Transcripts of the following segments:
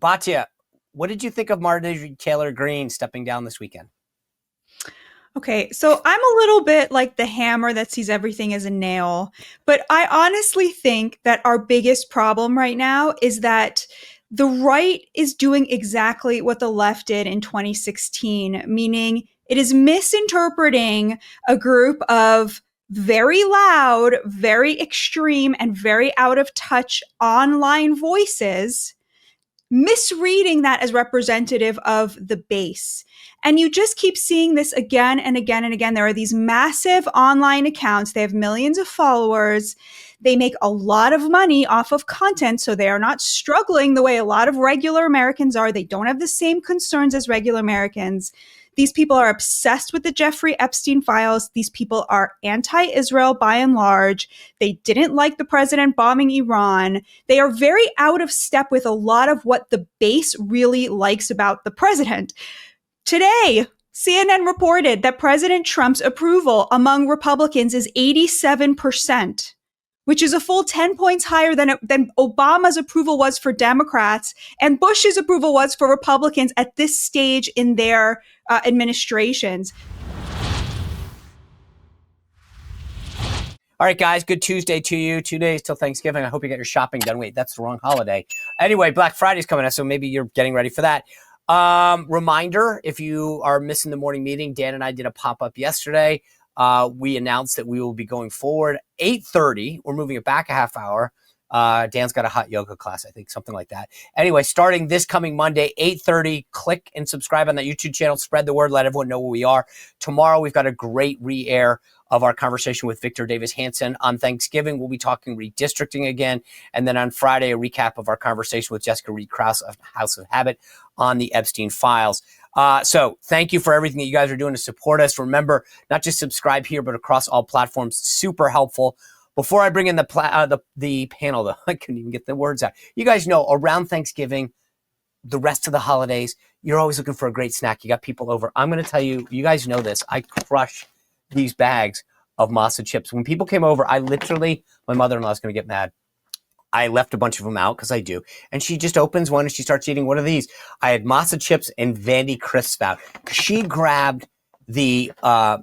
Batya, what did you think of Marjorie Taylor Greene stepping down this weekend? Okay, so I'm a little bit like the hammer that sees everything as a nail, but I honestly think that our biggest problem right now is that the right is doing exactly what the left did in 2016, meaning it is misinterpreting a group of very loud, very extreme, and very out of touch online voices, misreading that as representative of the base. And you just keep seeing this again and again and again. There are these massive online accounts. They have millions of followers. They make a lot of money off of content. So they are not struggling the way a lot of regular Americans are. They don't have the same concerns as regular Americans. These people are obsessed with the Jeffrey Epstein files. These people are anti-Israel by and large. They didn't like the president bombing Iran. They are very out of step with a lot of what the base really likes about the president. Today, CNN reported that President Trump's approval among Republicans is 87%, which is a full 10 points higher than Obama's approval was for Democrats and Bush's approval was for Republicans at this stage in their administrations. All right, guys, good Tuesday to you. 2 days till Thanksgiving. I hope you get your shopping done. Wait, that's the wrong holiday. Anyway, Black Friday's coming up, so maybe you're getting ready for that. Reminder, if you are missing the morning meeting, Dan and I did a pop-up yesterday. We announced that we will be going forward 8:30. We're moving it back a half hour. Dan's got a hot yoga class, I think, something like that. Anyway, starting this coming Monday, 8:30, click and subscribe on that YouTube channel. Spread the word. Let everyone know where we are. Tomorrow, we've got a great re-air of our conversation with Victor Davis Hanson. On Thanksgiving, we'll be talking redistricting again. And then on Friday, a recap of our conversation with Jessica Reed Krause of House of Habit on the Epstein files. So thank you for everything that you guys are doing to support us. Remember, not just subscribe here, but across all platforms. Super helpful. Before I bring in the panel, though, I couldn't even get the words out. You guys know around Thanksgiving, the rest of the holidays, you're always looking for a great snack. You got people over. I'm going to tell you, you guys know this. I crush these bags of masa chips. When people came over, I literally, my mother-in-law is going to get mad. I left a bunch of them out because I do. And she just opens one and she starts eating. What are these? I had masa chips and Vandy crisps out. She grabbed the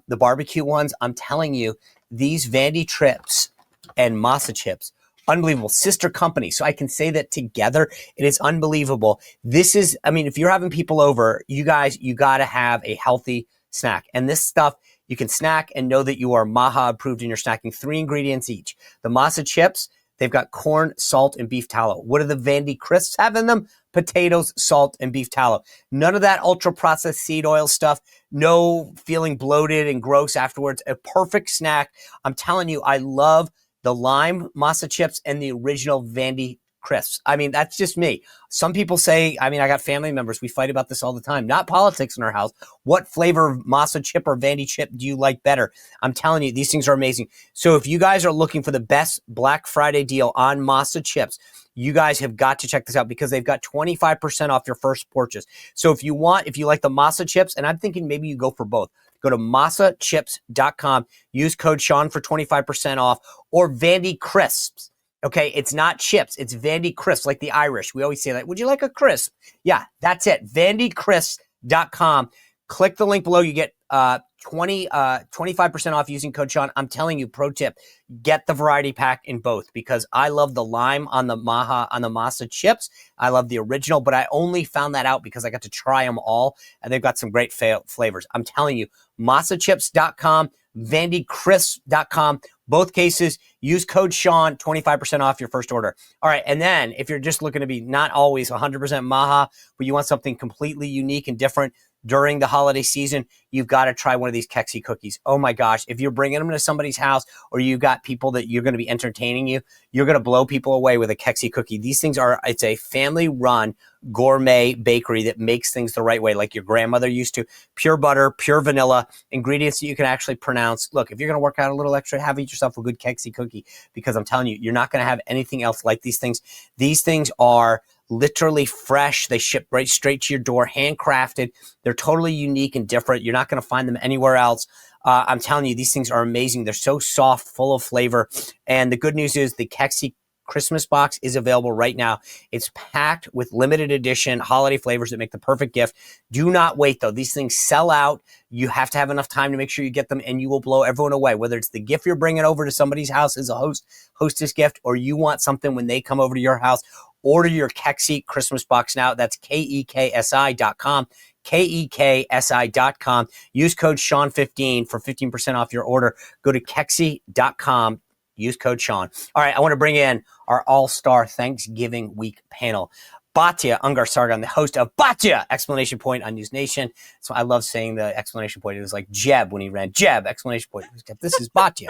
barbecue ones. I'm telling you, these Vandy trips and masa chips, unbelievable. Sister company. So I can say that together, it is unbelievable. This is, I mean, if you're having people over, you guys, you got to have a healthy snack. And this stuff, you can snack and know that you are MAGA approved and you're snacking 3 ingredients each. The masa chips, they've got corn, salt, and beef tallow. What do the Vandy crisps have in them? Potatoes, salt, and beef tallow. None of that ultra-processed seed oil stuff. No feeling bloated and gross afterwards. A perfect snack. I'm telling you, I love the lime masa chips and the original Vandy crisps. I mean, that's just me. Some people say, I mean, I got family members. We fight about this all the time. Not politics in our house. What flavor of masa chip or Vandy chip do you like better? I'm telling you, these things are amazing. So if you guys are looking for the best Black Friday deal on masa chips, you guys have got to check this out because they've got 25% off your first purchase. So if you like the masa chips, and I'm thinking maybe you go for both, go to masachips.com, use code Sean for 25% off, or Vandy crisps. Okay, it's not chips. It's Vandy crisps, like the Irish. We always say that. Would you like a crisp? Yeah, that's it. VandyCrisps.com. Click the link below. You get 25% off using code Sean. I'm telling you, pro tip, get the variety pack in both because I love the lime on the masa chips. I love the original, but I only found that out because I got to try them all, and they've got some great flavors. I'm telling you, masachips.com, VandyCrisps.com. Both cases, use code Sean, 25% off your first order. All right, and then if you're just looking to be not always 100% MAGA, but you want something completely unique and different during the holiday season, you've got to try one of these Kexi cookies. Oh my gosh, if you're bringing them to somebody's house or you've got people that you're going to be entertaining you're going to blow people away with a Kexi cookie. These things it's a family-run gourmet bakery that makes things the right way, like your grandmother used to. Pure butter, pure vanilla, ingredients that you can actually pronounce. Look, if you're going to work out a little extra, have yourself a good Kexi cookie because I'm telling you, you're not going to have anything else like these things. These things are literally fresh. They ship right straight to your door, handcrafted. They're totally unique and different. You're not going to find them anywhere else. I'm telling you, these things are amazing. They're so soft, full of flavor. And the good news is the Kexi Christmas box is available right now. It's packed with limited edition holiday flavors that make the perfect gift. Do not wait, though. These things sell out. You have to have enough time to make sure you get them, and you will blow everyone away, whether it's the gift you're bringing over to somebody's house as a hostess gift, or you want something when they come over to your house. Order your Keksi Christmas box now. That's KEKSI.com. KEKSI.com. Use code Sean15 for 15% off your order. Go to Keksi.com. Use code Sean. All right, I want to bring in our all-star Thanksgiving week panel. Batya Ungar-Sargon, the host of Batya! Exclamation point on News Nation. So I love saying the exclamation point. It was like Jeb when he ran. Jeb! Exclamation point. This is Batya.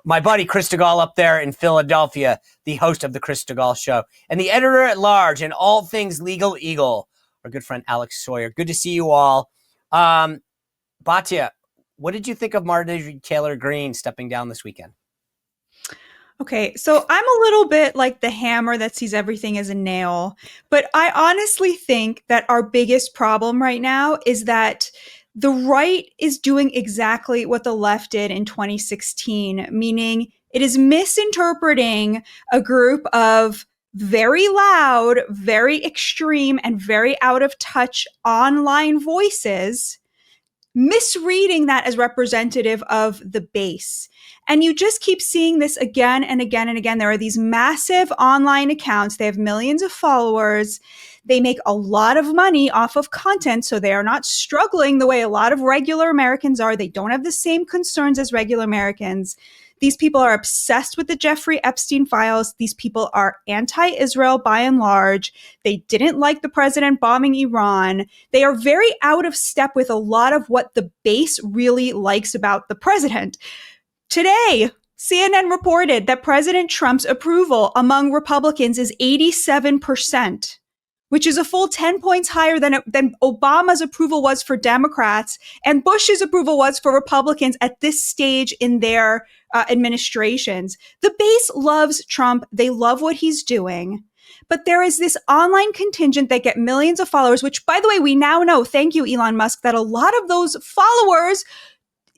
My buddy Chris Stigall up there in Philadelphia, the host of the Chris Stigall Show, and the editor-at-large in all things Legal Eagle, our good friend Alex Swoyer. Good to see you all. Batya, what did you think of Marjorie Taylor Greene stepping down this weekend? Okay, so I'm a little bit like the hammer that sees everything as a nail, but I honestly think that our biggest problem right now is that the right is doing exactly what the left did in 2016, meaning it is misinterpreting a group of very loud, very extreme, and very out of touch online voices, misreading that as representative of the base. And you just keep seeing this again and again and again. There are these massive online accounts. They have millions of followers. They make a lot of money off of content, so they are not struggling the way a lot of regular Americans are. They don't have the same concerns as regular Americans. These people are obsessed with the Jeffrey Epstein files. These people are anti-Israel by and large. They didn't like the president bombing Iran. They are very out of step with a lot of what the base really likes about the president. Today, CNN reported that President Trump's approval among Republicans is 87%, which is a full 10 points higher than Obama's approval was for Democrats and Bush's approval was for Republicans at this stage in their administrations. The base loves Trump. They love what he's doing. But there is this online contingent that get millions of followers, which, by the way, we now know, thank you, Elon Musk, that a lot of those followers,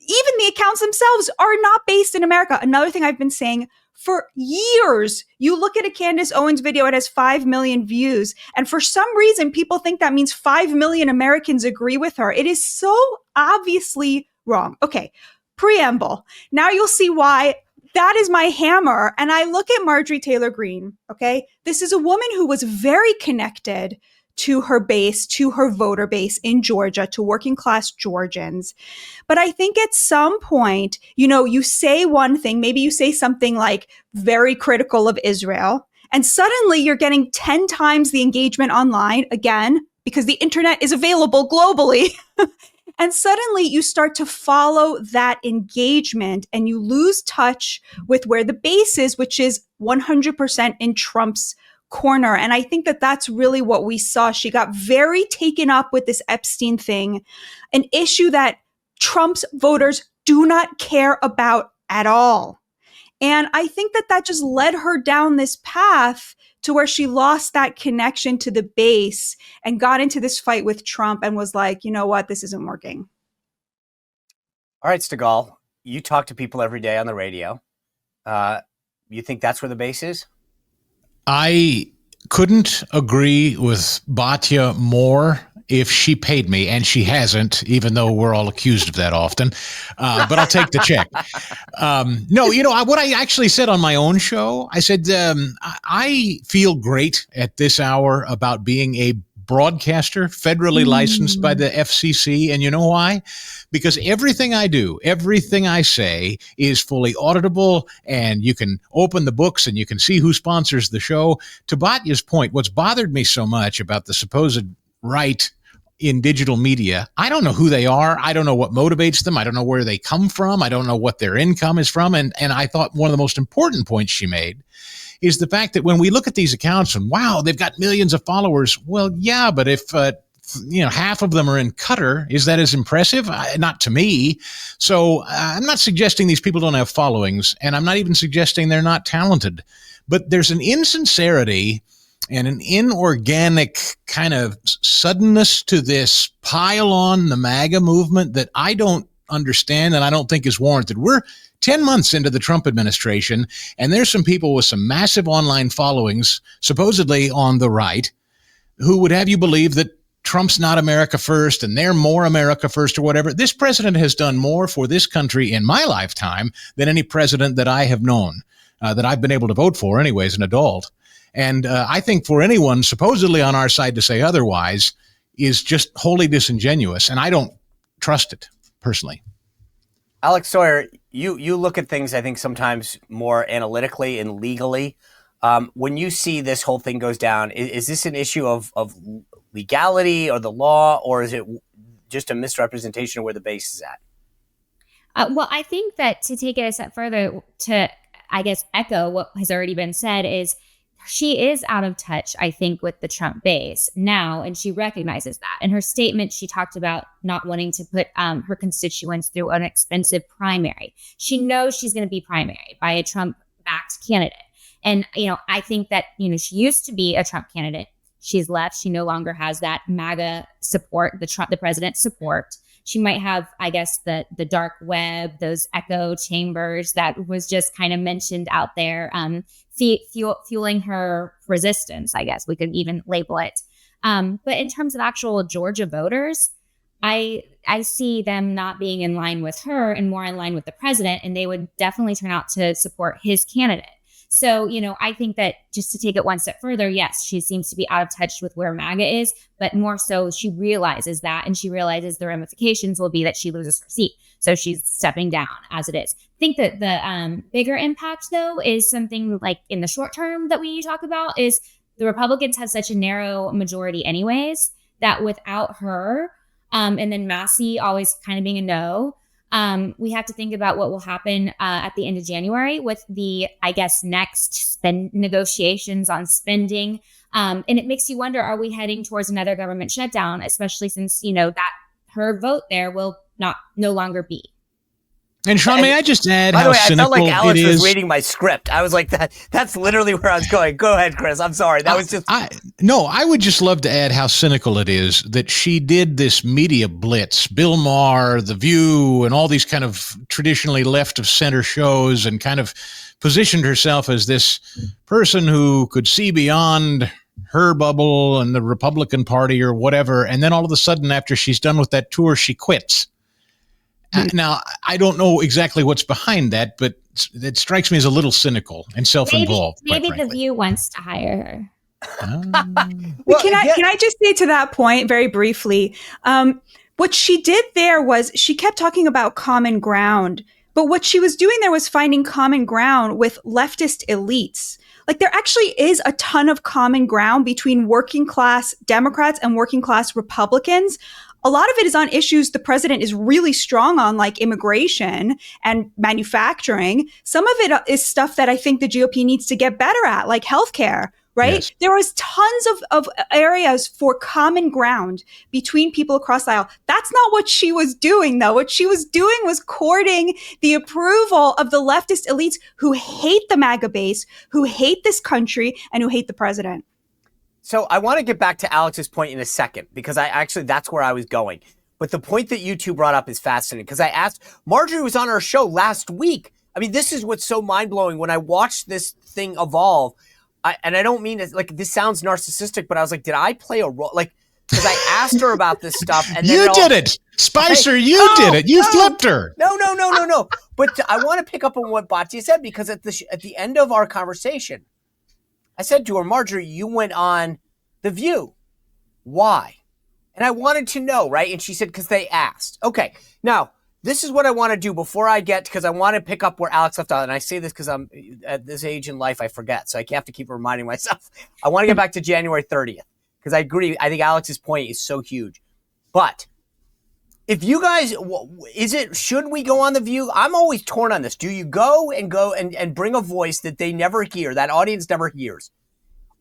even the accounts themselves, are not based in America. Another thing I've been saying for years, you look at a Candace Owens video, it has 5 million views. And for some reason, people think that means 5 million Americans agree with her. It is so obviously wrong. Okay, preamble. Now you'll see why that is my hammer. And I look at Marjorie Taylor Greene, okay? This is a woman who was very connected to her base, to her voter base in Georgia, to working class Georgians. But I think at some point, you say one thing, maybe you say something like very critical of Israel, and suddenly you're getting 10 times the engagement online again, because the internet is available globally. And suddenly you start to follow that engagement and you lose touch with where the base is, which is 100% in Trump's corner. And I think that that's really what we saw. She got very taken up with this Epstein thing, an issue that Trump's voters do not care about at all. And I think that that just led her down this path to where she lost that connection to the base and got into this fight with Trump and was like, you know what, this isn't working. All right, Stigall, you talk to people every day on the radio. You think that's where the base is? I couldn't agree with Batya more if she paid me, and she hasn't, even though we're all accused of that often. But I'll take the check. No, what I actually said on my own show, I said, I feel great at this hour about being a broadcaster, federally licensed by the FCC. And you know why? Because everything I do, everything I say is fully auditable, and you can open the books and you can see who sponsors the show. To Batya's point, what's bothered me so much about the supposed right in digital media, I don't know who they are. I don't know what motivates them. I don't know where they come from. I don't know what their income is from. And I thought one of the most important points she made is the fact that when we look at these accounts and, wow, they've got millions of followers. Well, yeah, but if half of them are in Qatar, is that as impressive? Not to me. So I'm not suggesting these people don't have followings, and I'm not even suggesting they're not talented. But there's an insincerity and an inorganic kind of suddenness to this pile on the MAGA movement that I don't understand and I don't think is warranted. We're 10 months into the Trump administration, and there's some people with some massive online followings, supposedly on the right, who would have you believe that Trump's not America first and they're more America first or whatever. This president has done more for this country in my lifetime than any president that I have known, that I've been able to vote for anyway as an adult. And I think for anyone supposedly on our side to say otherwise is just wholly disingenuous, and I don't trust it personally. Alex Swoyer, you look at things, I think, sometimes more analytically and legally. When you see this whole thing goes down, is this an issue of legality or the law, or is it just a misrepresentation of where the base is at? Well, I think that to take it a step further, to, I guess, echo what has already been said, is she is out of touch, I think, with the Trump base now, and she recognizes that. In her statement, she talked about not wanting to put her constituents through an expensive primary. She knows she's going to be primary by a Trump-backed candidate. And, I think that, she used to be a Trump candidate. She's left. She no longer has that MAGA support, the president's support. She might have, I guess, the dark web, those echo chambers that was just kind of mentioned out there, fueling her resistance, I guess we could even label it. But in terms of actual Georgia voters, I see them not being in line with her and more in line with the president, and they would definitely turn out to support his candidate. So, I think that just to take it one step further, yes, she seems to be out of touch with where MAGA is, but more so she realizes that, and she realizes the ramifications will be that she loses her seat. So she's stepping down as it is. I think that the bigger impact, though, is something like in the short term that we talk about is the Republicans have such a narrow majority anyways, that without her, and then Massey always kind of being a no, we have to think about what will happen at the end of January with the, I guess, next negotiations on spending. And it makes you wonder, are we heading towards another government shutdown, especially since, that her vote there will no longer be. And Sean, may I just add by the way, I felt like cynical Alex it was is? reading my script. I was like, that's literally where I was going. Go ahead, Chris. I'm sorry. That was just... I would just love to add how cynical it is that she did this media blitz, Bill Maher, The View, and all these kind of traditionally left of center shows, and kind of positioned herself as this person who could see beyond her bubble and the Republican Party or whatever. And then all of a sudden, after she's done with that tour, she quits. Now, I don't know exactly what's behind that, but it strikes me as a little cynical and self-involved. Maybe The View wants to hire her. Well, can I just say to that point very briefly, what she did there was she kept talking about common ground, but what she was doing there was finding common ground with leftist elites. Like, there actually is a ton of common ground between working class Democrats and working class Republicans. A lot of it is on issues the president is really strong on, like immigration and manufacturing. Some of it is stuff that I think the GOP needs to get better at, like healthcare, right? Yes. There was tons of areas for common ground between people across the aisle. That's not what she was doing, though. What she was doing was courting the approval of the leftist elites who hate the MAGA base, who hate this country, and who hate the president. So I want to get back to Alex's point in a second, because that's where I was going. But the point that you two brought up is fascinating, because I asked, Marjorie was on our show last week. I mean, this is what's so mind-blowing. When I watched this thing evolve, and I don't mean it, like, this sounds narcissistic, but I was like, did I play a role? Like, because I asked her about this stuff. And then you did it. Spicer, you did it. You flipped her. No. But I want to pick up on what Batya said, because at the end of our conversation, I said to her, Marjorie, you went on The View. Why? And I wanted to know, right? And she said, because they asked. Okay. Now, this is what I want to do before I get, because I want to pick up where Alex left off. And I say this because I'm at this age in life, I forget. So I have to keep reminding myself. I want to get back to January 30th, because I agree. I think Alex's point is so huge. But if you guys, should we go on The View? I'm always torn on this. Do you go and bring a voice that they never hear, that audience never hears?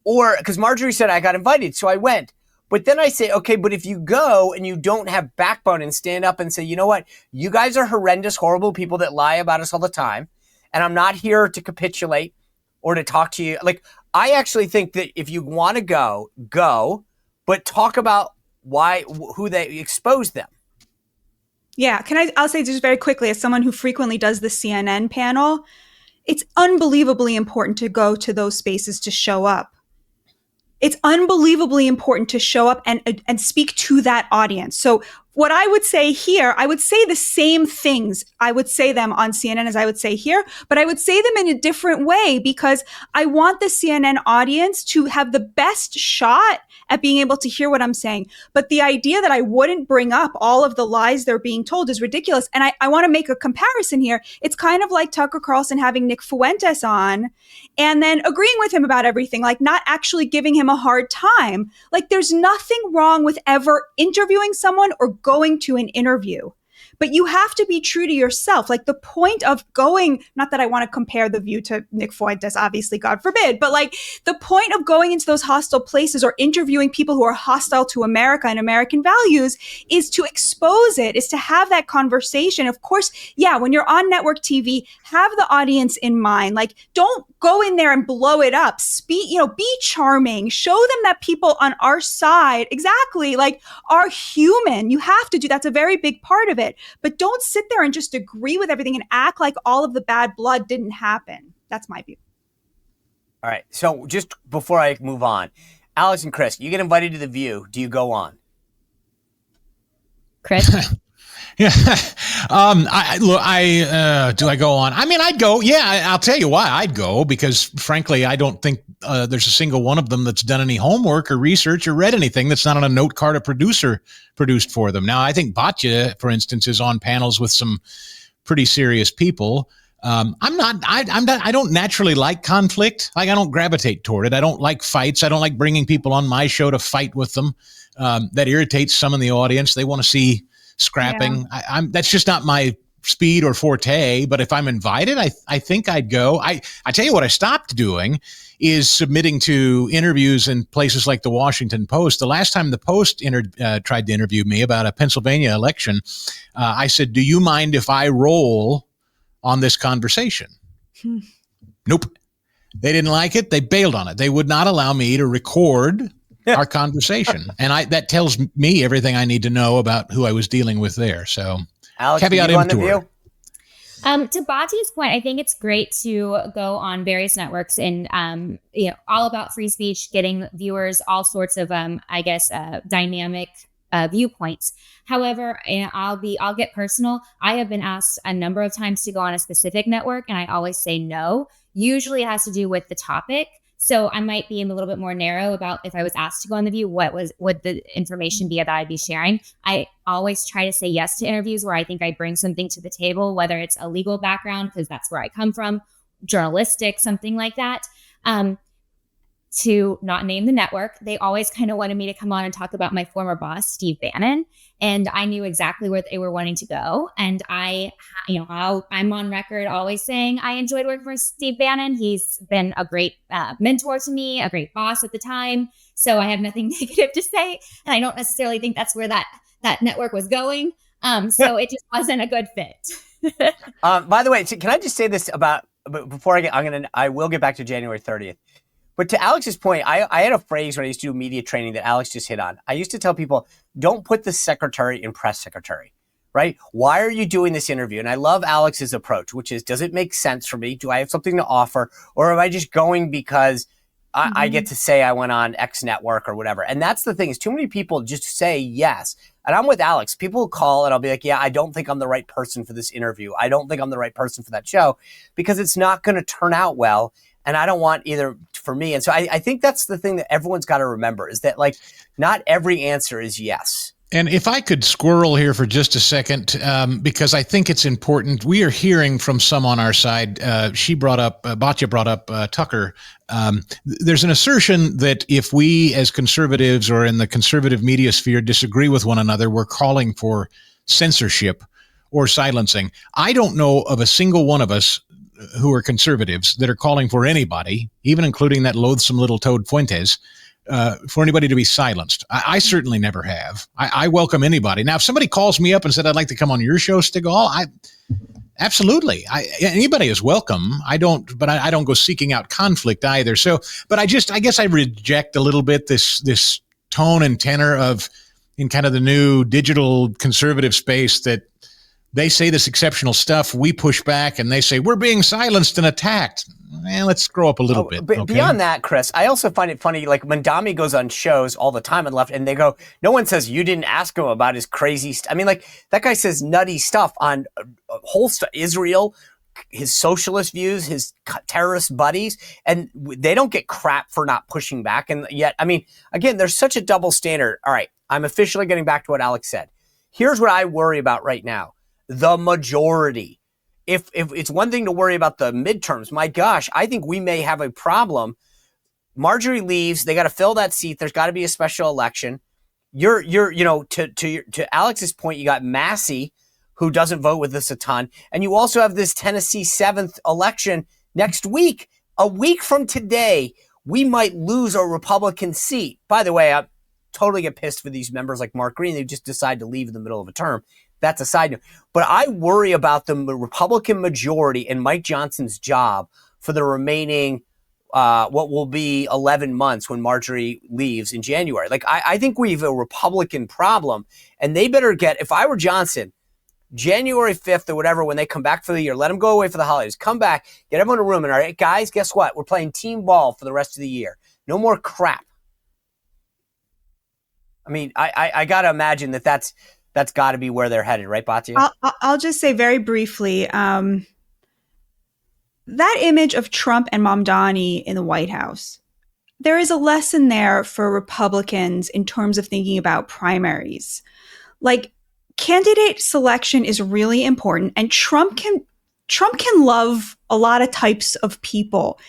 Or, because Marjorie said I got invited, so I went. But then I say, okay, but if you go and you don't have backbone and stand up and say, you know what, you guys are horrendous, horrible people that lie about us all the time, and I'm not here to capitulate or to talk to you. Like, I actually think that if you want to go, but talk about who they expose them. Yeah, I'll say just very quickly, as someone who frequently does the CNN panel, it's unbelievably important to go to those spaces to show up. It's unbelievably important to show up and speak to that audience. So what I would say here, I would say the same things. I would say them on CNN as I would say here, but I would say them in a different way because I want the CNN audience to have the best shot at being able to hear what I'm saying. But the idea that I wouldn't bring up all of the lies they're being told is ridiculous. And I want to make a comparison here. It's kind of like Tucker Carlson having Nick Fuentes on and then agreeing with him about everything, like not actually giving him a hard time. Like there's nothing wrong with ever interviewing someone or going to an interview. But you have to be true to yourself. Like the point of going, not that I want to compare The View to Nick Fuentes, obviously, God forbid, but like the point of going into those hostile places or interviewing people who are hostile to America and American values is to expose it, is to have that conversation. Of course, yeah, when you're on network TV, have the audience in mind. Like don't go in there and blow it up. Be charming. Show them that people on our side, exactly, like are human. You have to do, that's a very big part of it. But don't sit there and just agree with everything and act like all of the bad blood didn't happen. That's my view. All right. So just before I move on, Alex and Chris, you get invited to The View. Do you go on? Chris? Yeah. Do I go on? I mean, I'd go. Yeah, I'll tell you why I'd go, because frankly, I don't think there's a single one of them that's done any homework or research or read anything that's not on a note card a producer produced for them. Now, I think Batya, for instance, is on panels with some pretty serious people. I don't naturally like conflict. Like I don't gravitate toward it. I don't like fights. I don't like bringing people on my show to fight with them. That irritates some in the audience. They want to see scrapping. Yeah. That's just not my speed or forte, but if I'm invited, I think I'd go. I tell you what I stopped doing is submitting to interviews in places like the Washington Post. The last time the Post tried to interview me about a Pennsylvania election, I said, do you mind if I roll on this conversation? Nope. They didn't like it. They bailed on it. They would not allow me to record our conversation. And that tells me everything I need to know about who I was dealing with there. So Alex, caveat emptor. To Batya's point, I think it's great to go on various networks and, all about free speech, getting viewers, all sorts of, dynamic viewpoints. However, and I'll get personal. I have been asked a number of times to go on a specific network and I always say no. Usually it has to do with the topic. So I might be a little bit more narrow about if I was asked to go on The View, would the information be that I'd be sharing? I always try to say yes to interviews where I think I bring something to the table, whether it's a legal background, because that's where I come from, journalistic, something like that. To not name the network, they always kind of wanted me to come on and talk about my former boss, Steve Bannon. And I knew exactly where they were wanting to go. And I'm on record always saying I enjoyed working for Steve Bannon. He's been a great mentor to me, a great boss at the time. So I have nothing negative to say. And I don't necessarily think that's where that network was going. So it just wasn't a good fit. By the way, can I just say this before I will get back to January 30th. But to Alex's point, I had a phrase when I used to do media training that Alex just hit on. I used to tell people, don't put the secretary in press secretary, right? Why are you doing this interview? And I love Alex's approach, which is, does it make sense for me? Do I have something to offer? Or am I just going because I get to say I went on X network or whatever? And that's the thing, is too many people just say yes. And I'm with Alex. People call and I'll be like, yeah, I don't think I'm the right person for this interview. I don't think I'm the right person for that show, because it's not going to turn out well. And I don't want either for me. And so I think that's the thing that everyone's got to remember, is that like not every answer is yes. And if I could squirrel here for just a second, because I think it's important. We are hearing from some on our side. Batya brought up Tucker. There's an assertion that if we as conservatives or in the conservative media sphere disagree with one another, we're calling for censorship or silencing. I don't know of a single one of us who are conservatives that are calling for anybody, even including that loathsome little toad Fuentes, for anybody to be silenced. I certainly never have. I welcome anybody. Now, if somebody calls me up and said, I'd like to come on your show, Stigall, absolutely. Anybody is welcome. I don't go seeking out conflict either. So, but I guess I reject a little bit this tone and tenor in kind of the new digital conservative space that they say this exceptional stuff. We push back and they say, we're being silenced and attacked. Let's grow up a little bit. Okay? Beyond that, Chris, I also find it funny, like Mandami goes on shows all the time on the left and they go, no one says you didn't ask him about his crazy stuff. I mean, like that guy says nutty stuff on whole stuff, Israel, his socialist views, his terrorist buddies, and they don't get crap for not pushing back. And yet, I mean, again, there's such a double standard. All right, I'm officially getting back to what Alex said. Here's what I worry about right now. The majority. If it's one thing to worry about the midterms, my gosh, I think we may have a problem. Marjorie leaves. They got to fill that seat. There's got to be a special election. To Alex's point, you got Massey, who doesn't vote with us a ton. And you also have this Tennessee 7th election next week. A week from today, we might lose a Republican seat. By the way, I totally get pissed for these members like Mark Green. They just decide to leave in the middle of a term. That's a side note. But I worry about the Republican majority and Mike Johnson's job for the remaining, what will be 11 months when Marjorie leaves in January. Like, I think we have a Republican problem, and they better get, if I were Johnson, January 5th or whatever, when they come back for the year, let them go away for the holidays. Come back, get everyone in a room, and all right, guys, guess what? We're playing team ball for the rest of the year. No more crap. I mean, I got to imagine that's got to be where they're headed, right, Batya? I'll just say very briefly, that image of Trump and Mamdani in the White House, there is a lesson there for Republicans in terms of thinking about primaries. Like, candidate selection is really important, and Trump can love a lot of types of people.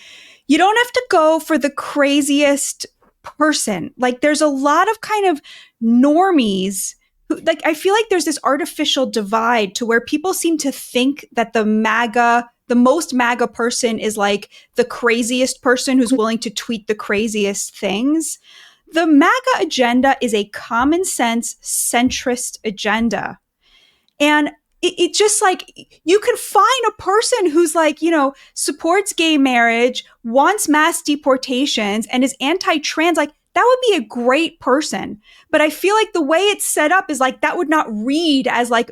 You don't have to go for the craziest person. Like, there's a lot of kind of normies who, like, I feel like there's this artificial divide to where people seem to think that the most MAGA person is like the craziest person who's willing to tweet the craziest things. The MAGA agenda is a common sense centrist agenda. And it just like, you can find a person who's like, supports gay marriage, wants mass deportations, and is anti-trans. Like, that would be a great person. But I feel like the way it's set up is like, that would not read as like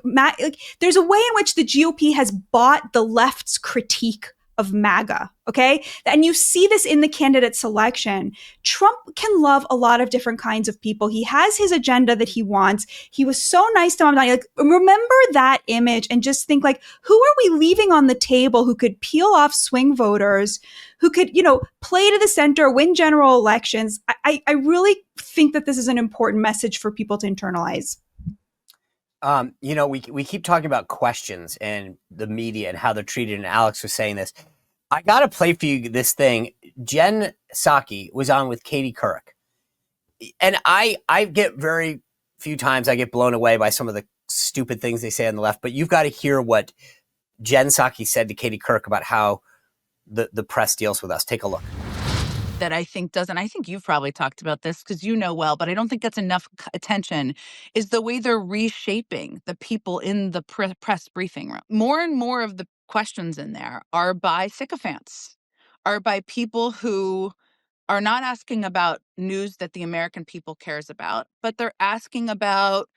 there's a way in which the GOP has bought the left's critique of MAGA, okay? And you see this in the candidate selection. Trump can love a lot of different kinds of people. He has his agenda that he wants. He was so nice to Mamdani. Like, remember that image and just think like, who are we leaving on the table who could peel off swing voters, who could, play to the center, win general elections? I really think that this is an important message for people to internalize. We keep talking about questions and the media and how they're treated, and Alex was saying this. I got to play for you this thing. Jen Psaki was on with Katie Couric. And I get very few times I get blown away by some of the stupid things they say on the left, but you've got to hear what Jen Psaki said to Katie Couric about how the press deals with us. Take a look. That I think you've probably talked about this because you know well, but I don't think gets enough attention, is the way they're reshaping the people in the press briefing room. More and more of the questions in there are by sycophants, are by people who are not asking about news that the American people cares about, but they're asking about,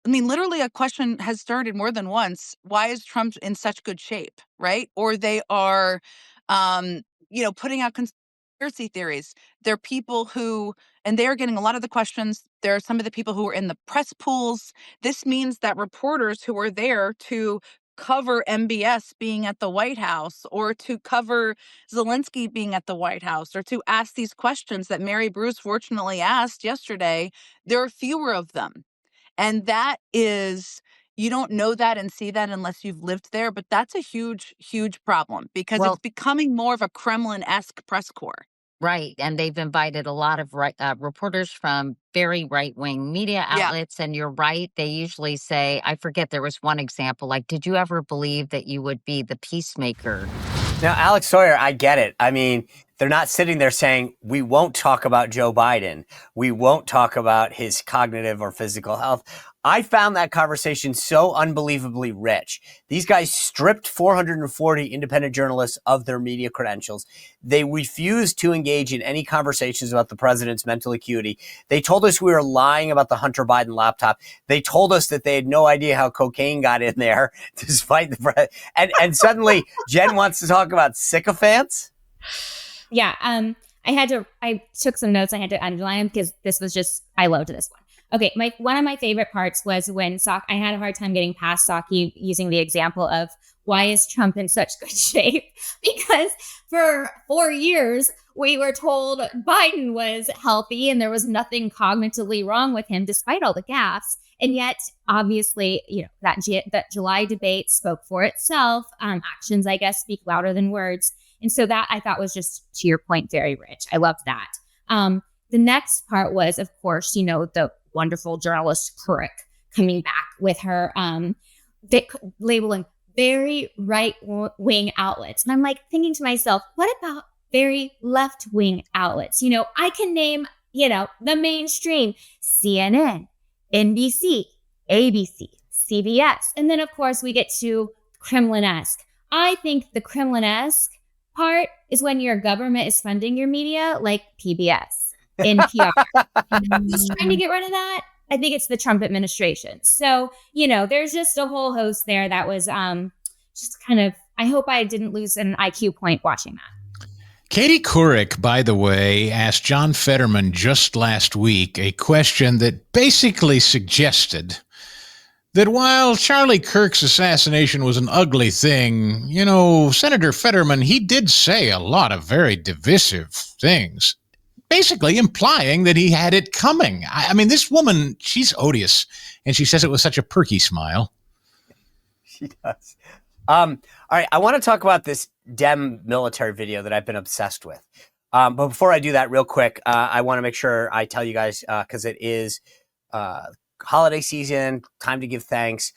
literally a question has started more than once. Why is Trump in such good shape, right? Or they are, putting out conspiracy theories. There are people who, and they're getting a lot of the questions. There are some of the people who are in the press pools. This means that reporters who are there to cover MBS being at the White House, or to cover Zelensky being at the White House, or to ask these questions that Mary Bruce fortunately asked yesterday, there are fewer of them. And that is, you don't know that and see that unless you've lived there. But that's a huge, huge problem because it's becoming more of a Kremlin-esque press corps. Right. And they've invited a lot of reporters from very right-wing media outlets. Yeah. And you're right. They usually say, I forget, there was one example, like, did you ever believe that you would be the peacemaker? Now, Alex Swoyer, I get it. I mean, They're not sitting there saying, we won't talk about Joe Biden. We won't talk about his cognitive or physical health. I found that conversation so unbelievably rich. These guys stripped 440 independent journalists of their media credentials. They refused to engage in any conversations about the president's mental acuity. They told us we were lying about the Hunter Biden laptop. They told us that they had no idea how cocaine got in there, despite the and suddenly Jen wants to talk about sycophants. Yeah, I took some notes. I had to underline them because this was just, I loved this one. Okay, one of my favorite parts was when I had a hard time getting past Psaki using the example of why is Trump in such good shape? Because for 4 years, we were told Biden was healthy and there was nothing cognitively wrong with him despite all the gaffes. And yet, obviously, that July debate spoke for itself. Actions, I guess, speak louder than words. And so that I thought was just, to your point, very rich. I loved that. The next part was, of course, the wonderful journalist Couric coming back with her labeling very right-wing outlets. And I'm like thinking to myself, what about very left-wing outlets? I can name, the mainstream, CNN, NBC, ABC, CBS. And then, of course, we get to Kremlin-esque. I think the Kremlin-esque part is when your government is funding your media, like PBS, NPR. Who's trying to get rid of that? I think it's the Trump administration. So, there's just a whole host there that was just kind of, I hope I didn't lose an IQ point watching that. Katie Couric, by the way, asked John Fetterman just last week a question that basically suggested that while Charlie Kirk's assassination was an ugly thing, Senator Fetterman, he did say a lot of very divisive things, basically implying that he had it coming. I mean, this woman, she's odious, and she says it with such a perky smile. She does. All right, I want to talk about this Dem military video that I've been obsessed with. But before I do that, real quick, I want to make sure I tell you guys, because it is holiday season, time to give thanks.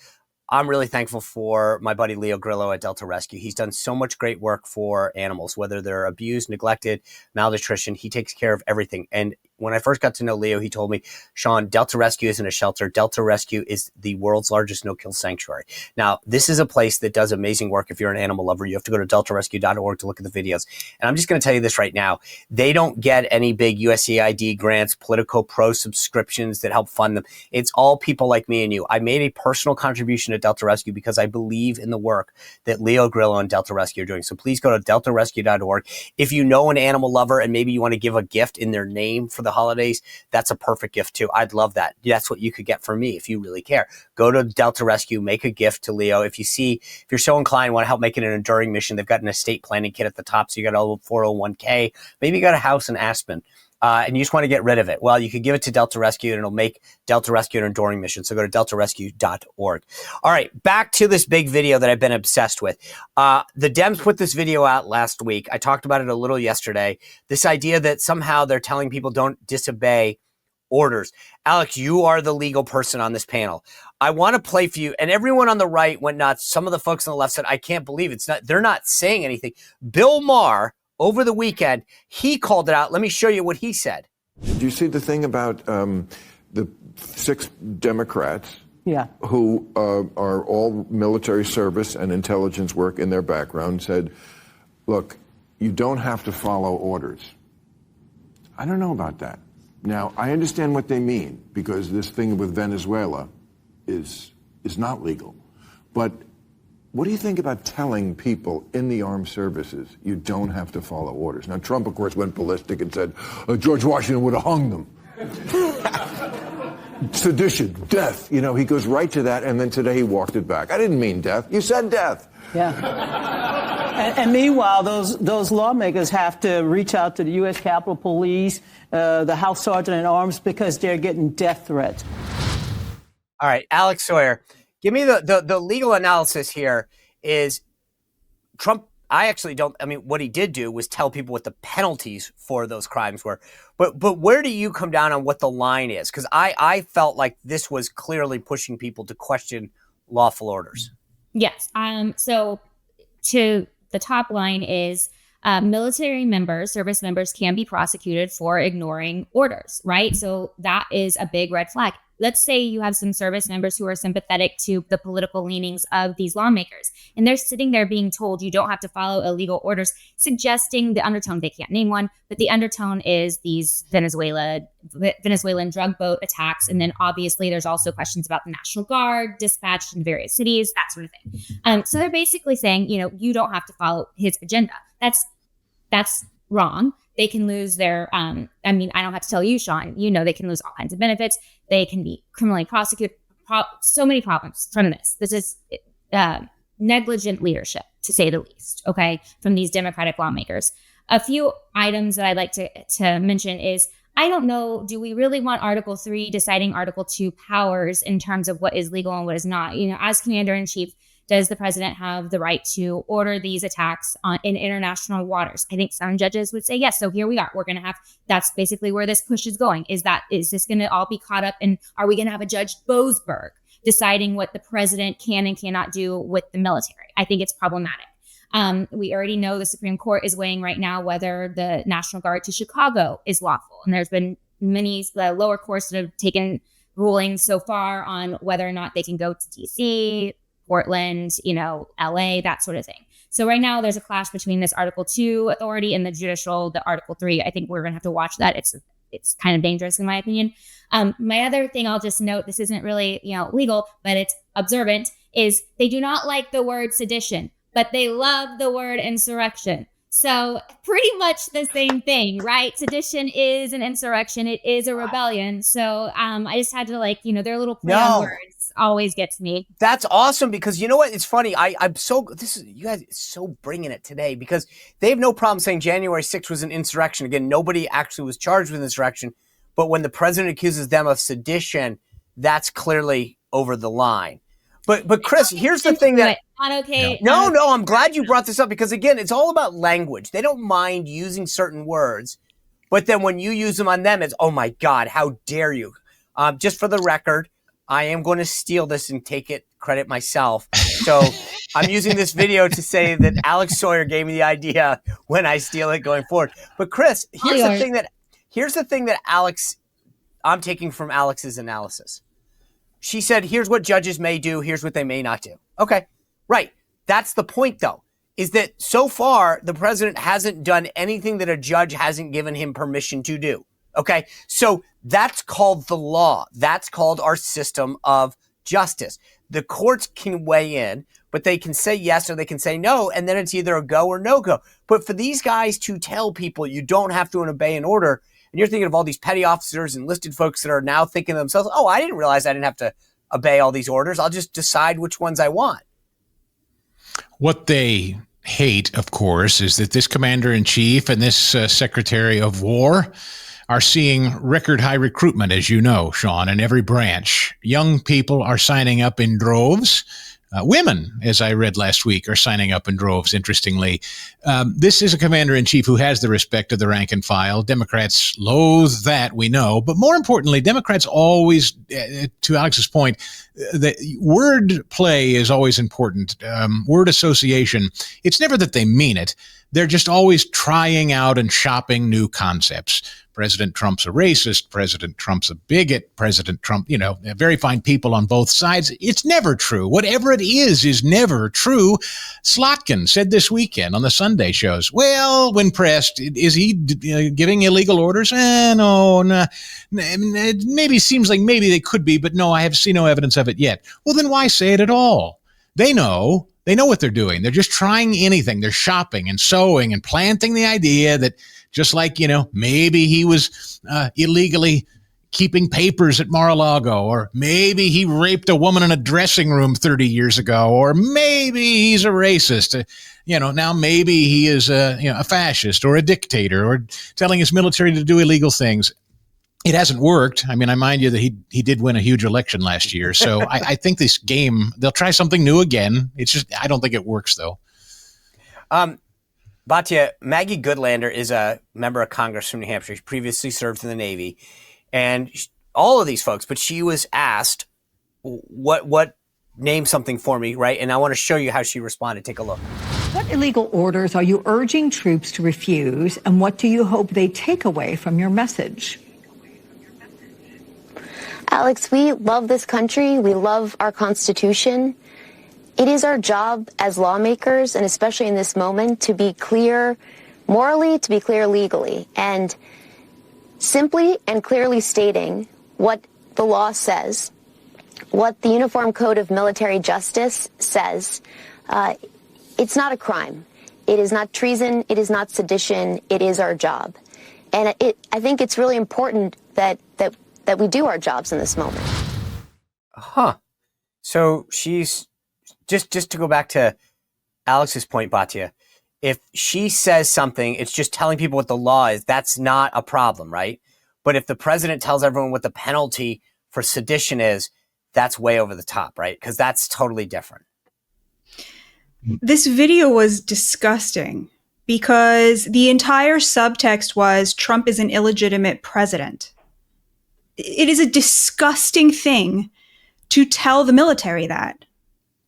I'm really thankful for my buddy Leo Grillo at Delta Rescue. He's done so much great work for animals, whether they're abused, neglected, malnutrition. He takes care of everything. And when I first got to know Leo, he told me, Sean, Delta Rescue isn't a shelter. Delta Rescue is the world's largest no-kill sanctuary. Now, this is a place that does amazing work. If you're an animal lover, you have to go to deltarescue.org to look at the videos. And I'm just going to tell you this right now. They don't get any big USAID grants, Politico Pro subscriptions that help fund them. It's all people like me and you. I made a personal contribution to Delta Rescue because I believe in the work that Leo Grillo and Delta Rescue are doing. So please go to deltarescue.org. If you know an animal lover and maybe you want to give a gift in their name for the holidays, that's a perfect gift too. I'd love that. That's what you could get from me if you really care. Go to Delta Rescue, make a gift to Leo. If you're so inclined, want to help make it an enduring mission, they've got an estate planning kit at the top. So you got a 401k, maybe you got a house in Aspen. And you just want to get rid of it. Well, you could give it to Delta Rescue and it'll make Delta Rescue an enduring mission. So go to deltarescue.org. All right, back to this big video that I've been obsessed with. The Dems put this video out last week. I talked about it a little yesterday. This idea that somehow they're telling people don't disobey orders. Alex, you are the legal person on this panel. I want to play for you. And everyone on the right went nuts. Some of the folks on the left said, I can't believe they're not saying anything. Bill Maher, over the weekend, he called it out. Let me show you what he said. Do you see the thing about the 6 Democrats who are all military service and intelligence work in their background said, look, you don't have to follow orders. I don't know about that. Now, I understand what they mean, because this thing with Venezuela is not legal. But what do you think about telling people in the armed services you don't have to follow orders? Now, Trump, of course, went ballistic and said, George Washington would have hung them. Sedition, death. He goes right to that, and then today he walked it back. I didn't mean death. You said death. Yeah. And meanwhile, those lawmakers have to reach out to the U.S. Capitol Police, the House Sergeant at Arms, because they're getting death threats. All right, Alex Swoyer. Give me the legal analysis here. Is Trump, what he did do was tell people what the penalties for those crimes were. But where do you come down on what the line is? Because I felt like this was clearly pushing people to question lawful orders. Yes. So to the top line is military members, service members can be prosecuted for ignoring orders, right? So that is a big red flag. Let's say you have some service members who are sympathetic to the political leanings of these lawmakers, and they're sitting there being told you don't have to follow illegal orders, suggesting the undertone, they can't name one, but the undertone is these Venezuelan drug boat attacks. And then obviously there's also questions about the National Guard dispatched in various cities, that sort of thing. So they're basically saying, you don't have to follow his agenda. That's wrong. They can lose their, I don't have to tell you, Sean, they can lose all kinds of benefits. They can be criminally prosecuted. So many problems from this. This is negligent leadership, to say the least, okay, from these Democratic lawmakers. A few items that I'd like to mention is, I don't know, do we really want Article 3 deciding Article 2 powers in terms of what is legal and what is not? As commander-in-chief, does the president have the right to order these attacks in international waters? I think some judges would say yes. So here we are. We're going to have, that's basically where this push is going. Is this going to all be caught up in, are we going to have a Judge Boasberg deciding what the president can and cannot do with the military? I think it's problematic. We already know the Supreme Court is weighing right now whether the National Guard to Chicago is lawful. And there's been many lower courts that have taken rulings so far on whether or not they can go to DC, Portland, LA, that sort of thing. So right now there's a clash between this Article 2 authority and the Article 3. I think we're going to have to watch that. It's kind of dangerous in my opinion. My other thing I'll just note, this isn't really, legal, but it's observant, is they do not like the word sedition, but they love the word insurrection. So pretty much the same thing, right? Sedition is an insurrection. It is a rebellion. So I just had to their little play on words always gets me. That's awesome, because you know what? It's funny. You guys are so bringing it today, because they have no problem saying January 6th was an insurrection. Again, nobody actually was charged with insurrection. But when the president accuses them of sedition, that's clearly over the line. But Chris, here's the thing that No, I'm glad you brought this up, because again, it's all about language. They don't mind using certain words, but then when you use them on them, it's, oh my God, how dare you? Just for the record, I am going to steal this and take credit myself. So I'm using this video to say that Alex Swoyer gave me the idea when I steal it going forward. But Chris, here's the thing that I'm taking from Alex's analysis. She said, here's what judges may do, here's what they may not do. Okay, right. That's the point, though, is that so far the president hasn't done anything that a judge hasn't given him permission to do. Okay, so that's called the law. That's called our system of justice. The courts can weigh in, but they can say yes or they can say no, and then it's either a go or no go. But for these guys to tell people you don't have to obey an order, and you're thinking of all these petty officers and enlisted folks that are now thinking to themselves, oh, I didn't realize I didn't have to obey all these orders. I'll just decide which ones I want. What they hate, of course, is that this commander-in-chief and this secretary of war are seeing record high recruitment, as you know, Sean, in every branch. Young people are signing up in droves. Women, as I read last week, are signing up in droves, interestingly. This is a commander-in-chief who has the respect of the rank and file. Democrats loathe that, we know. But more importantly, Democrats always, to Alex's point, the word play is always important. Word association. It's never that they mean it. They're just always trying out and shopping new concepts. President Trump's a racist. President Trump's a bigot. President Trump, very fine people on both sides. It's never true. Whatever it is never true. Slotkin said this weekend on the Sunday shows, well, when pressed, is he giving illegal orders? No. It maybe seems like maybe they could be, but no, I have seen no evidence of it yet. Well, then why say it at all? They know what they're doing. They're just trying anything. They're shopping and sowing and planting the idea that just like, maybe he was illegally keeping papers at Mar-a-Lago, or maybe he raped a woman in a dressing room 30 years ago, or maybe he's a racist. Now maybe he is a fascist or a dictator or telling his military to do illegal things. It hasn't worked. I mind you that he did win a huge election last year. So I think this game, they'll try something new again. It's just, I don't think it works, though. Batya, Maggie Goodlander is a member of Congress from New Hampshire. She previously served in the Navy. And all of these folks, but she was asked, what name something for me, right? And I want to show you how she responded. Take a look. What illegal orders are you urging troops to refuse, and what do you hope they take away from your message? Alex, we love this country. We love our Constitution. It is our job as lawmakers, and especially in this moment, to be clear morally, to be clear legally, and simply and clearly stating what the law says, what the Uniform Code of Military Justice says. It's not a crime. It is not treason. It is not sedition. It is our job. And I think it's really important that we do our jobs in this moment. Huh. So she's just to go back to Alex's point, Batya, if she says something, it's just telling people what the law is. That's not a problem, right? But if the president tells everyone what the penalty for sedition is, that's way over the top, right? Because that's totally different. This video was disgusting because the entire subtext was Trump is an illegitimate president. It is a disgusting thing to tell the military that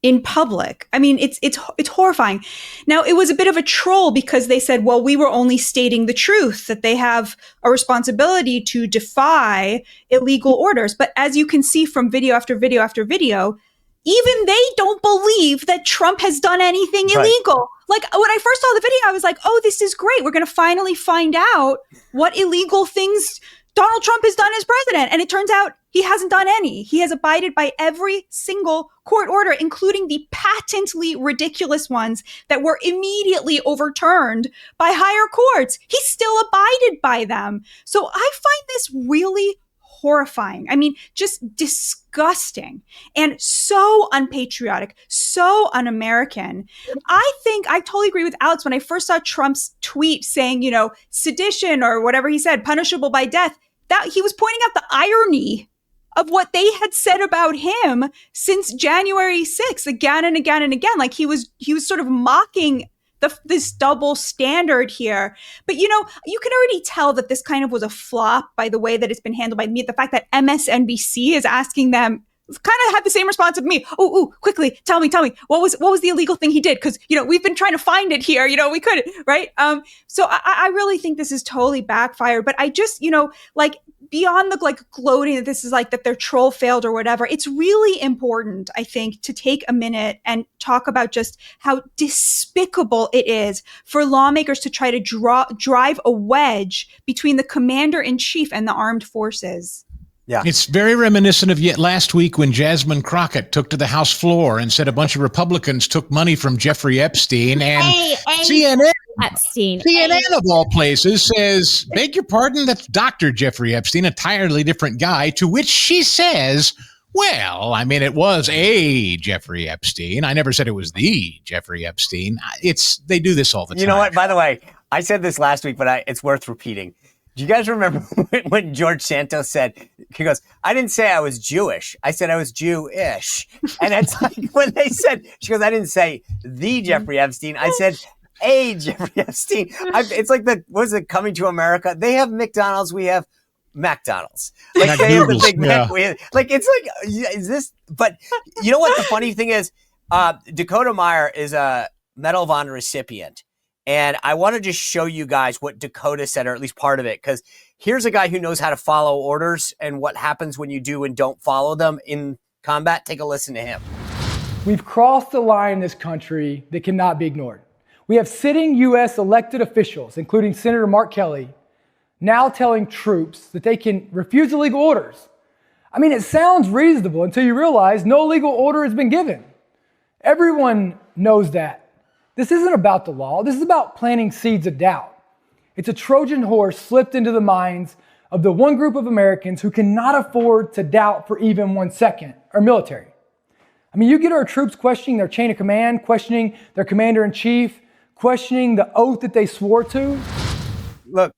in public. I mean, it's horrifying. Now, it was a bit of a troll because they said, well, we were only stating the truth, that they have a responsibility to defy illegal orders. But as you can see from video after video after video, even they don't believe that Trump has done anything illegal. Like, when I first saw the video, I was like, oh, this is great. We're going to finally find out what illegal things Donald Trump has done as president. And it turns out he hasn't done any. He has abided by every single court order, including the patently ridiculous ones that were immediately overturned by higher courts. He still abided by them. So I find this really horrifying. I mean, just disgusting and so unpatriotic, so un-American. I think I totally agree with Alex when I first saw Trump's tweet saying, you know, sedition or whatever he said, punishable by death, that he was pointing out the irony of what they had said about him since January 6th, again and again and again. Like he was sort of mocking this double standard here. But, you know, you can already tell that this kind of was a flop by the way that it's been handled by me. The fact that MSNBC is asking them, kind of had the same response of me. Oh, quickly, tell me, what was the illegal thing he did? Because, you know, we've been trying to find it here. You know, we couldn't, right? So I really think this is totally backfired. But I just, you know, like beyond the like gloating that this is like that their troll failed or whatever, it's really important, I think, to take a minute and talk about just how despicable it is for lawmakers to try to drive a wedge between the commander-in-chief and the armed forces. Yeah. It's very reminiscent of yet last week when Jasmine Crockett took to the House floor and said a bunch of Republicans took money from Jeffrey Epstein, and CNN of all places says, beg your pardon, that's Dr. Jeffrey Epstein, a entirely different guy, to which she says, well, I mean, it was a Jeffrey Epstein. I never said it was the Jeffrey Epstein. They do this all the time. You know what? By the way, I said this last week, but it's worth repeating. Do you guys remember when George Santos said, he goes, I didn't say I was Jewish. I said I was Jewish. And it's like when they said, she goes, I didn't say the Jeffrey Epstein. I said a Jeffrey Epstein. It's like what is it, Coming to America? They have McDonald's. We have McDonald's. Like they have the Big Mac. Like it's like, is this? But you know what the funny thing is? Dakota Meyer is a Medal of Honor recipient. And I want to just show you guys what Dakota said, or at least part of it, because here's a guy who knows how to follow orders and what happens when you do and don't follow them in combat. Take a listen to him. We've crossed the line in this country that cannot be ignored. We have sitting U.S. elected officials, including Senator Mark Kelly, now telling troops that they can refuse illegal orders. I mean, it sounds reasonable until you realize no legal order has been given. Everyone knows that. This isn't about the law. This is about planting seeds of doubt. It's a Trojan horse slipped into the minds of the one group of Americans who cannot afford to doubt for even 1 second, our military. I mean, you get our troops questioning their chain of command, questioning their commander-in-chief, questioning the oath that they swore to. Look,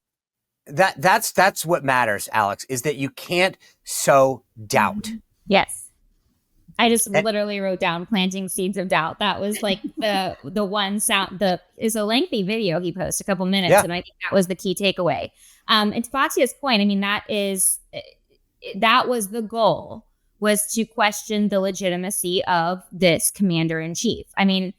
that's what matters, Alex, is that you can't sow doubt. Yes. I just literally wrote down planting seeds of doubt. That was like the one sound. It's a lengthy video he posted, a couple minutes, and I think that was the key takeaway. And to Batya's point, I mean, that was the goal, was to question the legitimacy of this commander in chief. I mean,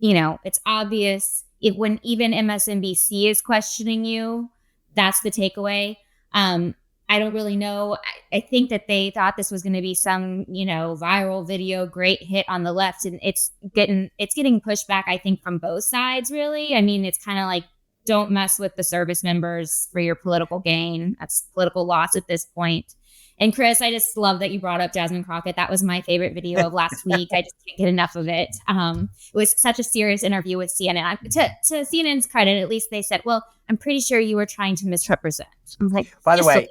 it's obvious when even MSNBC is questioning you, that's the takeaway. I don't really know. I think that they thought this was going to be some, viral video, great hit on the left. And it's getting pushback, I think, from both sides, really. I mean, it's kind of like, don't mess with the service members for your political gain. That's political loss at this point. And Chris, I just love that you brought up Jasmine Crockett. That was my favorite video of last week. I just can't get enough of it. It was such a serious interview with CNN. To CNN's credit, at least they said, well, I'm pretty sure you were trying to misrepresent. I'm like, by the way,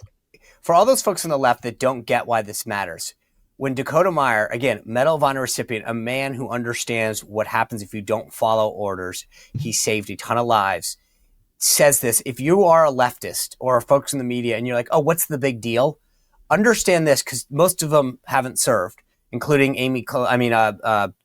for all those folks on the left that don't get why this matters, when Dakota Meyer, again, Medal of Honor recipient, a man who understands what happens if you don't follow orders, he saved a ton of lives, says this, if you are a leftist or folks in the media and you're like, oh, what's the big deal? Understand this, because most of them haven't served, including Alyssa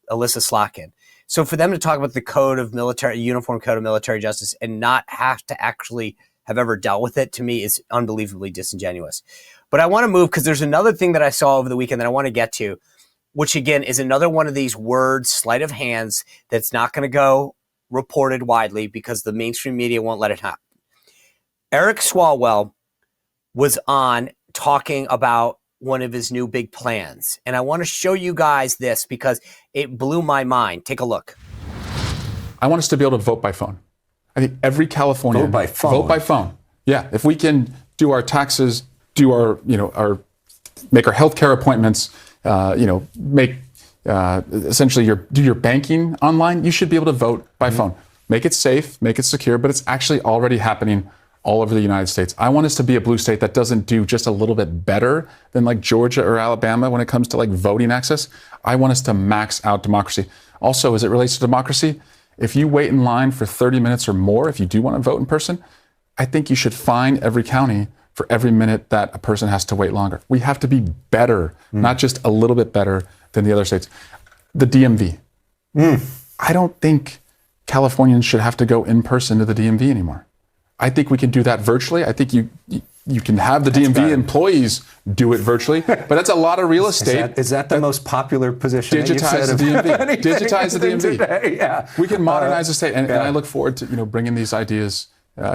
Slotkin. So for them to talk about the uniform code of military justice and not have to actually have ever dealt with it, to me is unbelievably disingenuous. But I want to move, because there's another thing that I saw over the weekend that I want to get to, which again is another one of these words, sleight of hands, that's not going to go reported widely because the mainstream media won't let it happen. Eric Swalwell was on talking about one of his new big plans. And I want to show you guys this because it blew my mind. Take a look. I want us to be able to vote by phone. I think every Californian vote by phone. Vote by phone. Yeah, if we can do our taxes, do our make our healthcare appointments, make essentially do your banking online, you should be able to vote by phone. Make it safe, make it secure, but it's actually already happening all over the United States. I want us to be a blue state that doesn't do just a little bit better than like Georgia or Alabama when it comes to like voting access. I want us to max out democracy. Also, as it relates to democracy, if you wait in line for 30 minutes or more, if you do want to vote in person, I think you should fine every county for every minute that a person has to wait longer. We have to be better, not just a little bit better than the other states. The DMV. I don't think Californians should have to go in person to the DMV anymore. I think we can do that virtually. I think you can have the DMV employees do it virtually, but that's a lot of real estate. Is that the most popular position? Digitize the DMV. Digitize the DMV. Today, yeah. We can modernize the state, and I look forward to bringing these ideas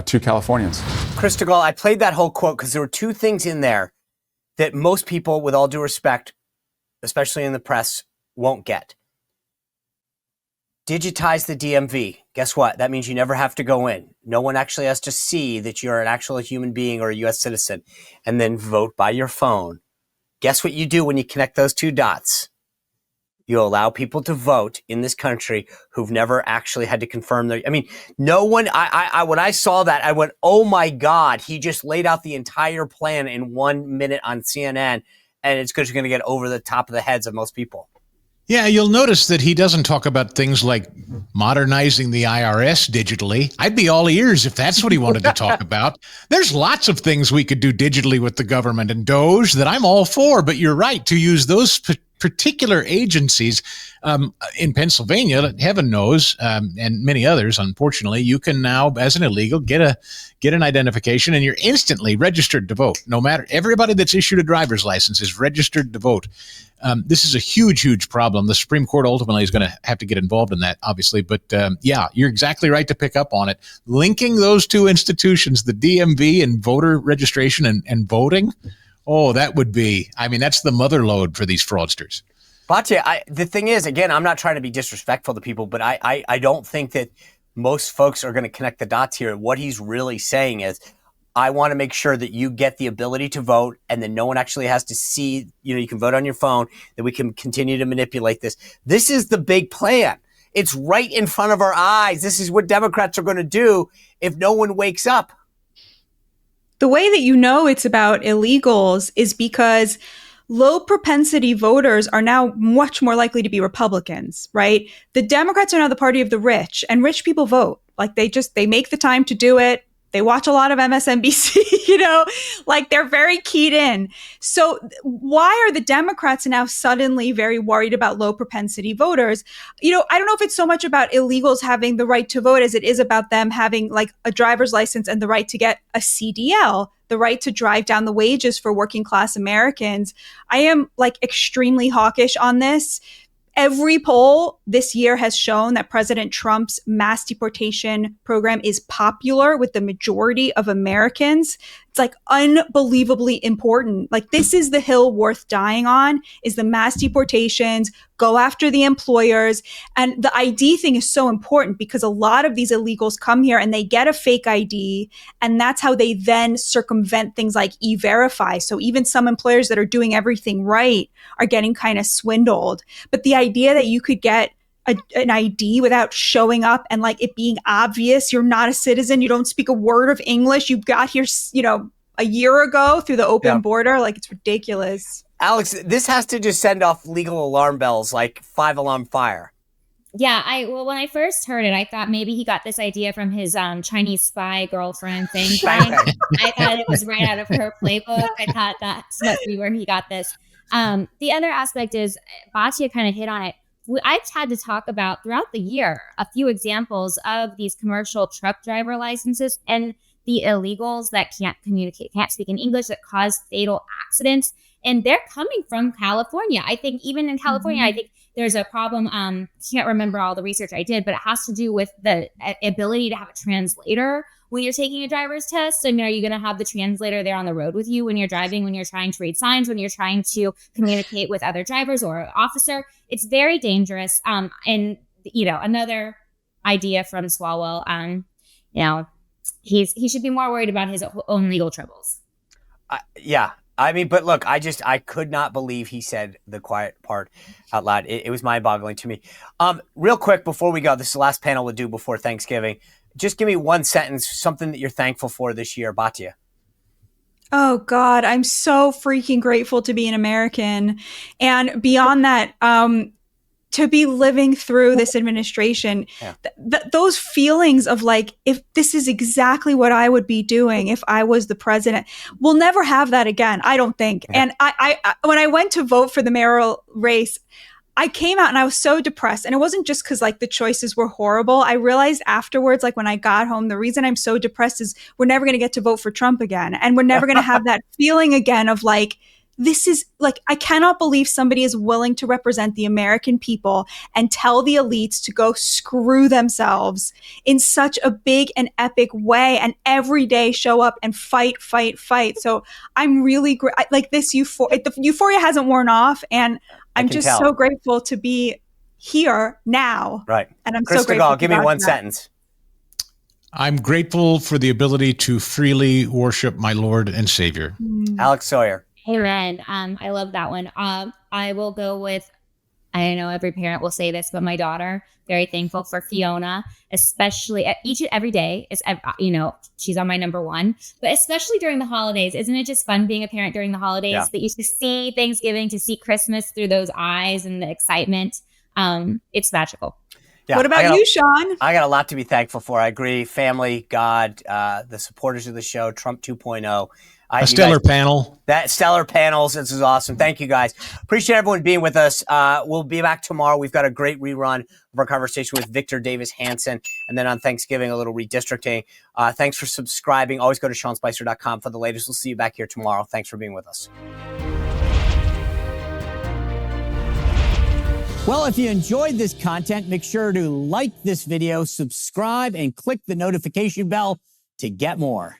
to Californians. Chris Stigall, I played that whole quote because there were two things in there that most people, with all due respect, especially in the press, won't get. Digitize the DMV. Guess what? That means you never have to go in. No one actually has to see that you're an actual human being or a U.S. citizen, and then vote by your phone. Guess what you do when you connect those two dots? You allow people to vote in this country who've never actually had to confirm their. I mean, no one. When I saw that, I went, "Oh my God!" He just laid out the entire plan in 1 minute on CNN, and it's going to get over the top of the heads of most people. Yeah, you'll notice that he doesn't talk about things like modernizing the IRS digitally. I'd be all ears if that's what he wanted to talk about. There's lots of things we could do digitally with the government and DOGE that I'm all for, but you're right, to use those particular agencies in Pennsylvania, heaven knows, and many others, unfortunately, you can now, as an illegal, get an identification and you're instantly registered to vote. No matter, everybody that's issued a driver's license is registered to vote. This is a huge, huge problem. The Supreme Court ultimately is going to have to get involved in that, obviously. But yeah, you're exactly right to pick up on it. Linking those two institutions, the DMV and voter registration and voting, that would be, that's the mother lode for these fraudsters. Batya, the thing is, again, I'm not trying to be disrespectful to people, but I don't think that most folks are going to connect the dots here. What he's really saying is, I want to make sure that you get the ability to vote and then no one actually has to see, you can vote on your phone, that we can continue to manipulate this. This is the big plan. It's right in front of our eyes. This is what Democrats are going to do if no one wakes up. The way that it's about illegals is because low propensity voters are now much more likely to be Republicans, right? The Democrats are now the party of the rich, and rich people vote. Like they make the time to do it. They watch a lot of MSNBC, they're very keyed in. So why are the Democrats now suddenly very worried about low propensity voters? I don't know if it's so much about illegals having the right to vote as it is about them having a driver's license and the right to get a CDL, the right to drive down the wages for working class Americans. I am extremely hawkish on this. every poll this year has shown that President Trump's mass deportation program is popular with the majority of Americans. It's like unbelievably important. Like, this is the hill worth dying on, is the mass deportations, go after the employers. And the ID thing is so important because a lot of these illegals come here and they get a fake ID, and that's how they then circumvent things like E-Verify. So even some employers that are doing everything right are getting kind of swindled. But the idea that you could get an ID without showing up and like it being obvious you're not a citizen, you don't speak a word of English, you got here, a year ago through the open border, like, it's ridiculous. Alex, this has to just send off legal alarm bells, like 5-alarm fire. Yeah, when I first heard it, I thought maybe he got this idea from his Chinese spy girlfriend thing. I thought it was right out of her playbook. I thought that must be where he got this. The other aspect is, Batya kind of hit on it. I've had to talk about throughout the year a few examples of these commercial truck driver licenses and the illegals that can't communicate, can't speak in English, that cause fatal accidents. And they're coming from California. I think even in California, I think there's a problem. Can't remember all the research I did, but it has to do with the ability to have a translator when you're taking a driver's test. I mean, are you going to have the translator there on the road with you when you're driving, when you're trying to read signs, when you're trying to communicate with other drivers or an officer? It's very dangerous. And, another idea from Swoyer, he should be more worried about his own legal troubles. Yeah. I mean, but look, I could not believe he said the quiet part out loud. It was mind-boggling to me. Real quick, before we go, this is the last panel we'll do before Thanksgiving. Just give me one sentence, something that you're thankful for this year, Batya. Oh, God, I'm so freaking grateful to be an American. And beyond that, to be living through this administration, those feelings of like, if this is exactly what I would be doing if I was the president, we'll never have that again, I don't think. Yeah. And I when I went to vote for the mayoral race, I came out and I was so depressed. And it wasn't just because like the choices were horrible. I realized afterwards, like when I got home, the reason I'm so depressed is we're never going to get to vote for Trump again. And we're never going to have that feeling again of like, this is like, I cannot believe somebody is willing to represent the American people and tell the elites to go screw themselves in such a big and epic way, and every day show up and fight. So I'm really like this the euphoria hasn't worn off, and I'm just so grateful to be here now. Right. And I'm Chris so grateful. Stigall, give me one sentence. I'm grateful for the ability to freely worship my Lord and Savior. Alex Swoyer. Hey, Ren. I love that one. I will go with, I know every parent will say this, but my daughter, very thankful for Fiona, especially each and every day. She's on my number one, but especially during the holidays. Isn't it just fun being a parent during the holidays? Yeah. That you to see Thanksgiving, to see Christmas through those eyes and the excitement. It's magical. Yeah, what about you, Sean? I got a lot to be thankful for. I agree. Family, God, the supporters of the show, Trump 2.0. A stellar panel. That stellar panels. This is awesome. Thank you, guys. Appreciate everyone being with us. We'll be back tomorrow. We've got a great rerun of our conversation with Victor Davis Hanson. And then on Thanksgiving, a little redistricting. Thanks for subscribing. Always go to SeanSpicer.com for the latest. We'll see you back here tomorrow. Thanks for being with us. Well, if you enjoyed this content, make sure to like this video, subscribe, and click the notification bell to get more.